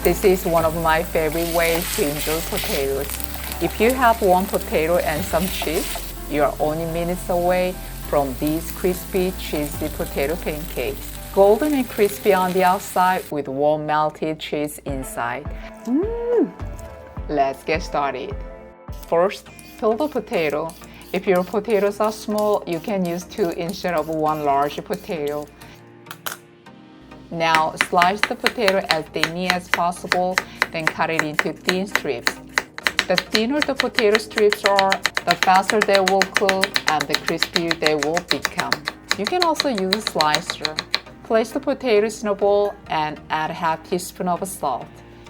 This is one of my favorite ways to enjoy potatoes. If you have one potato and some cheese, you are only minutes away from these crispy, cheesy potato pancakes. Golden and crispy on the outside with warm melted cheese inside. Let's get started. First, peel the potato. If your potatoes are small, you can use 2 instead of 1 large potato. Now, slice the potato as thinly as possible, then cut it into thin strips. The thinner the potato strips are, the faster they will cook and the crispier they will become. You can also use a slicer. Place the potatoes in a bowl and add half teaspoon of salt.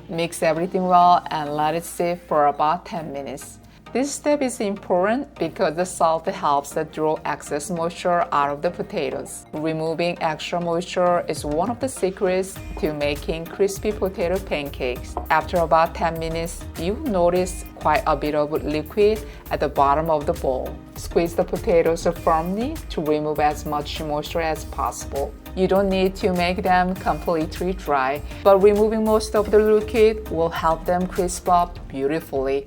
Mix everything well and let it sit for about 10 minutes. This step is important because the salt helps to draw excess moisture out of the potatoes. Removing extra moisture is one of the secrets to making crispy potato pancakes. After about 10 minutes, you'll notice quite a bit of liquid at the bottom of the bowl. Squeeze the potatoes firmly to remove as much moisture as possible. You don't need to make them completely dry, but removing most of the liquid will help them crisp up beautifully.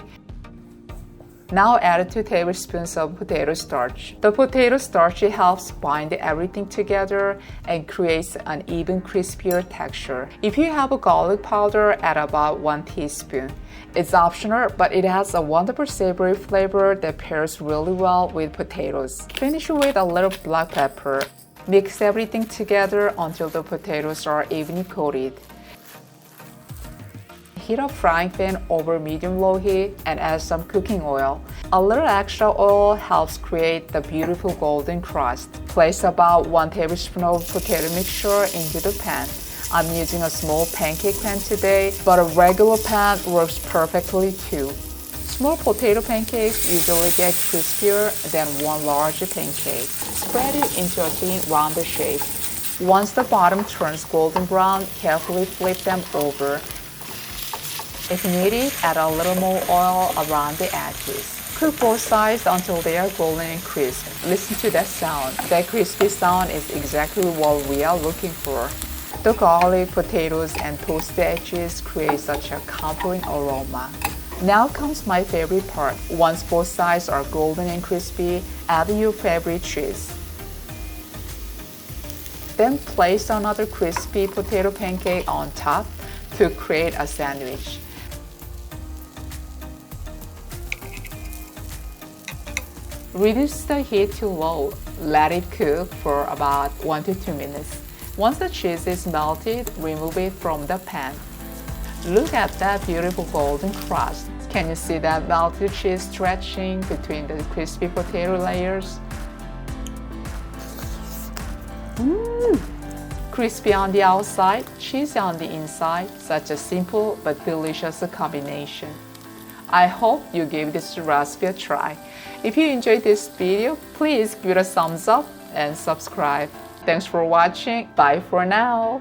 Now add 2 tablespoons of potato starch. The potato starch helps bind everything together and creates an even crispier texture. If you have a garlic powder, add about 1 teaspoon. It's optional, but it has a wonderful savory flavor that pairs really well with potatoes. Finish with a little black pepper. Mix everything together until the potatoes are evenly coated. Heat a frying pan over medium-low heat and add some cooking oil. A little extra oil helps create the beautiful golden crust. Place about 1 tablespoon of potato mixture into the pan. I'm using a small pancake pan today, but a regular pan works perfectly too. Small potato pancakes usually get crispier than one large pancake. Spread it into a thin, rounded shape. Once the bottom turns golden brown, carefully flip them over. If needed, add a little more oil around the edges. Cook both sides until they are golden and crisp. Listen to that sound. That crispy sound is exactly what we are looking for. The garlic, potatoes, and toasted edges create such a comforting aroma. Now comes my favorite part. Once both sides are golden and crispy, add your favorite cheese. Then place another crispy potato pancake on top to create a sandwich. Reduce the heat to low. Let it cook for about 1 to 2 minutes. Once the cheese is melted, remove it from the pan. Look at that beautiful golden crust. Can you see that melted cheese stretching between the crispy potato layers? Crispy on the outside, cheesy on the inside. Such a simple but delicious combination. I hope you give this recipe a try. If you enjoyed this video, please give it a thumbs up and subscribe. Thanks for watching. Bye for now.